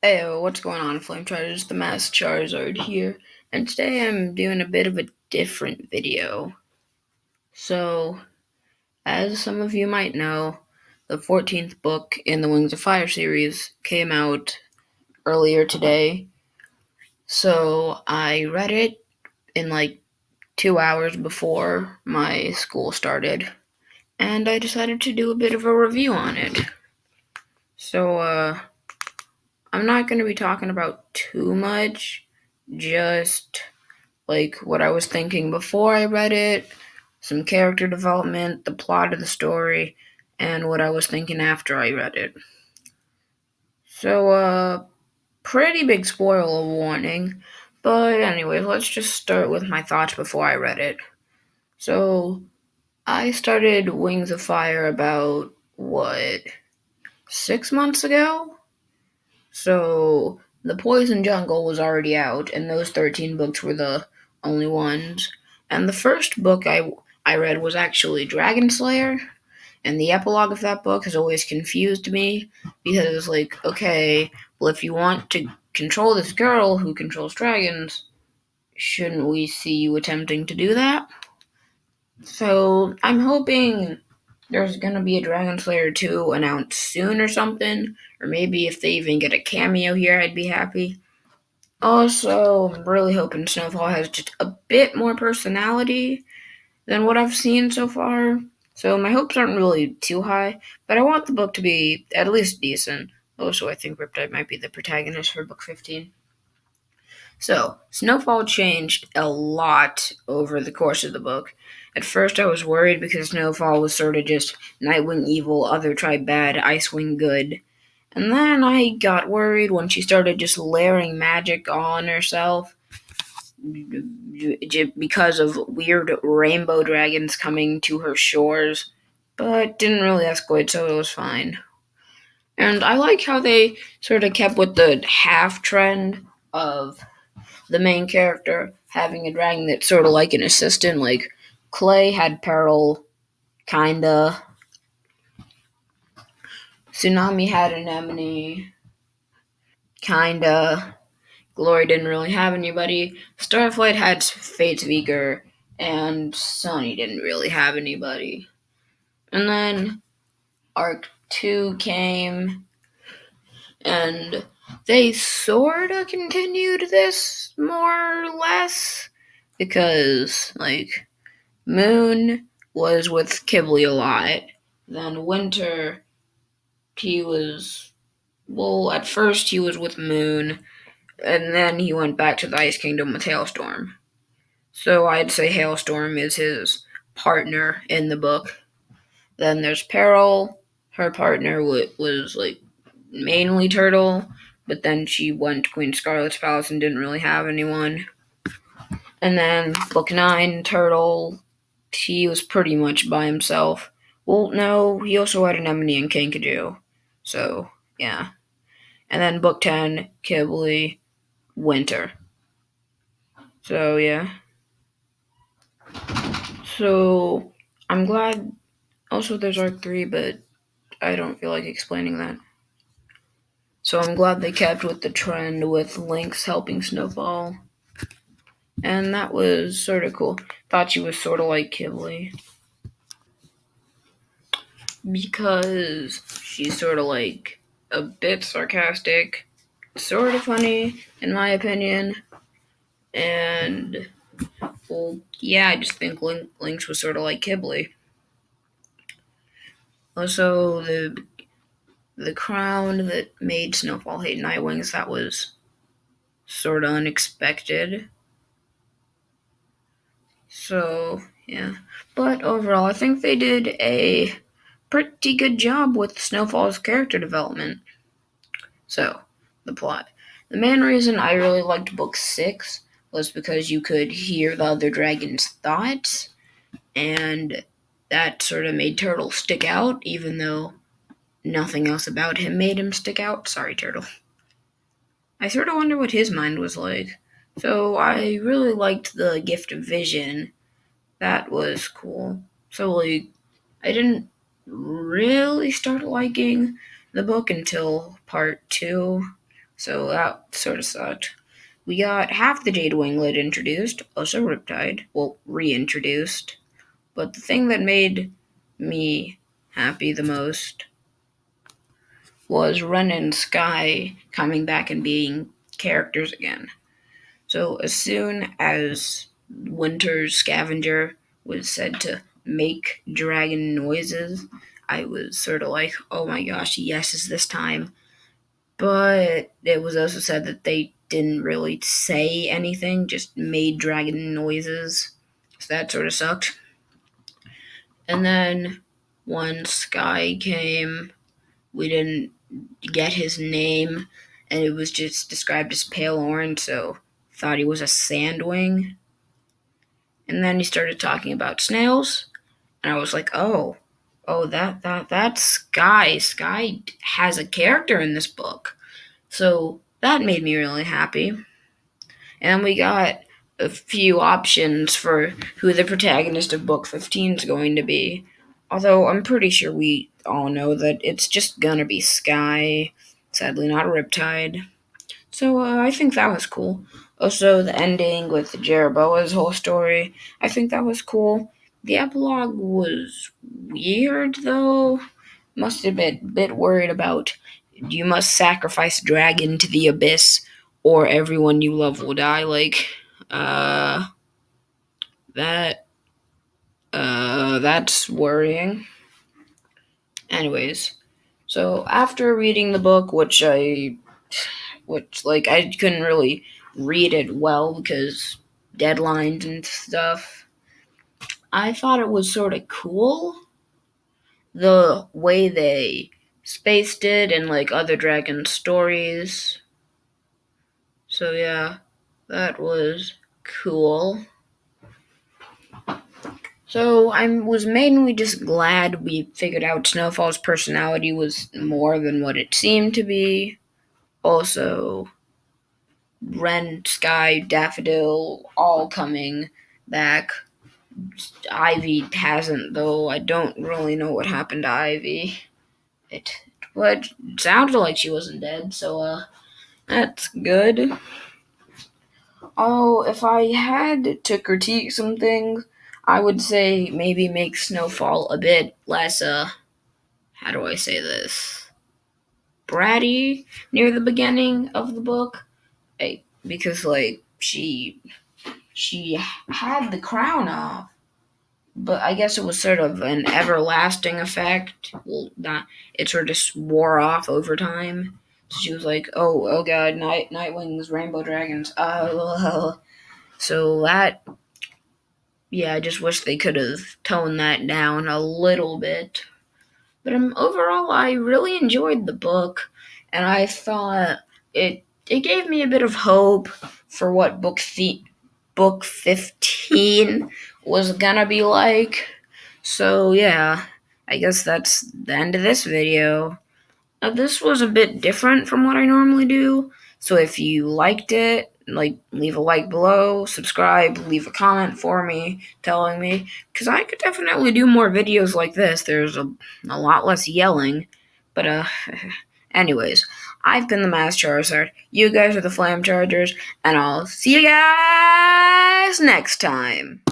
Hey, what's going on, Flame Traders? The Masked Charizard here, and today I'm doing a bit of a different video. So, as some of you might know, the 14th book in the Wings of Fire series came out earlier today. So, I read it in like 2 hours before my school started, and I decided to do a bit of a review on it. So, I'm not going to be talking about too much, just like what I was thinking before I read it, some character development, the plot of the story, and what I was thinking after I read it. So, pretty big spoiler warning, but anyway, let's just start with my thoughts before I read it. So, I started Wings of Fire about, 6 months ago? So the Poison Jungle was already out, and those 13 books were the only ones. And the first book I read was actually Dragon Slayer, and the epilogue of that book has always confused me because it's like, okay, well, if you want to control this girl who controls dragons, shouldn't we see you attempting to do that? So I'm hoping there's gonna be a Dragon Slayer 2 announced soon or something, or maybe if they even get a cameo here, I'd be happy. Also, I'm really hoping Snowfall has just a bit more personality than what I've seen so far. So my hopes aren't really too high, but I want the book to be at least decent. Also, I think Riptide might be the protagonist for book 15. So, Snowfall changed a lot over the course of the book. At first, I was worried because Snowfall was sort of just Nightwing evil, Other Tribe bad, Icewing good. And then I got worried when she started just layering magic on herself because of weird rainbow dragons coming to her shores, but didn't really escalate, so it was fine. And I like how they sort of kept with the half trend of the main character having a dragon that's sort of like an assistant. Like Clay had Peril, kinda. Tsunami had Anemone, kinda. Glory didn't really have anybody. Starflight had Fatespeaker, and Sunny didn't really have anybody. And then Arc 2 came, and they sorta continued this more or less because, like, Moon was with Kibble a lot. Then Winter, he was, well, at first he was with Moon, and then he went back to the Ice Kingdom with Hailstorm. So I'd say Hailstorm is his partner in the book. Then there's Peril. Her partner was like mainly Turtle, but then she went to Queen Scarlet's palace and didn't really have anyone. And then book 9, Turtle, he was pretty much by himself. Well, no, he also had Anemone and Kinkajou. So, yeah. And then book 10, Kibble, Winter. So, yeah. So, I'm glad. Also, there's Arc 3, but I don't feel like explaining that. So, I'm glad they kept with the trend with Lynx helping Snowfall. And that was sort of cool. Thought she was sort of like Kibble. Because she's sort of like a bit sarcastic, sort of funny, in my opinion. And, well, yeah, I just think Lynx was sort of like Kibble. Also, the crown that made Snowfall hate Nightwings, that was sort of unexpected. So, yeah. But overall, I think they did a pretty good job with Snowfall's character development. So, the plot. The main reason I really liked book 6 was because you could hear the other dragon's thoughts, and that sort of made Turtle stick out, even though nothing else about him made him stick out. Sorry, Turtle. I sort of wonder what his mind was like. So I really liked the gift of vision. That was cool. So, like, I didn't really start liking the book until part 2. So that sort of sucked. We got half the Jade Winglet introduced, also Riptide, well, reintroduced. But the thing that made me happy the most was Ren and Sky coming back and being characters again. So as soon as Winter's scavenger was said to make dragon noises, I was sort of like, oh my gosh, yes, is this time. But it was also said that they didn't really say anything, just made dragon noises. So that sort of sucked. And then when Sky came, we didn't get his name, and it was just described as pale orange, so thought he was a sandwing. And then he started talking about snails, and I was like, oh, that's Sky. Sky has a character in this book, so that made me really happy. And we got a few options for who the protagonist of book 15 is going to be. Although I'm pretty sure we all know that it's just gonna be Sky. Sadly, not Riptide. So I think that was cool. Also, the ending with Jeroboam's whole story, I think that was cool. The epilogue was weird, though. Must have been a bit worried about you must sacrifice dragon to the abyss, or everyone you love will die. Like, uh, that, that's worrying. Anyways, so after reading the book, which like I couldn't really read it well because deadlines and stuff. I thought it was sort of cool the way they spaced it and like other dragon stories. So yeah, that was cool. So I was mainly just glad we figured out Snowfall's personality was more than what it seemed to be. Also, Ren, Sky, Daffodil all coming back. Ivy hasn't, though. I don't really know what happened to Ivy. It sounded like she wasn't dead, so that's good. Oh, if I had to critique some things, I would say maybe make Snowfall a bit less how do I say this? Bratty near the beginning of the book. Because like she had the crown off, but I guess it was sort of an everlasting effect. Well, not it sort of just wore off over time. So she was like, "Oh God, Nightwing's Rainbow Dragons." So that, yeah, I just wish they could have toned that down a little bit. But overall, I really enjoyed the book, and I thought it gave me a bit of hope for what book 15 was gonna be like. So yeah, I guess that's the end of this video. Now, this was a bit different from what I normally do, so if you liked it, like, leave a like below, subscribe, leave a comment for me, telling me, because I could definitely do more videos like this. There's a lot less yelling, but anyways, I've been the Masked Charizard, you guys are the Flame Chargers, and I'll see you guys next time.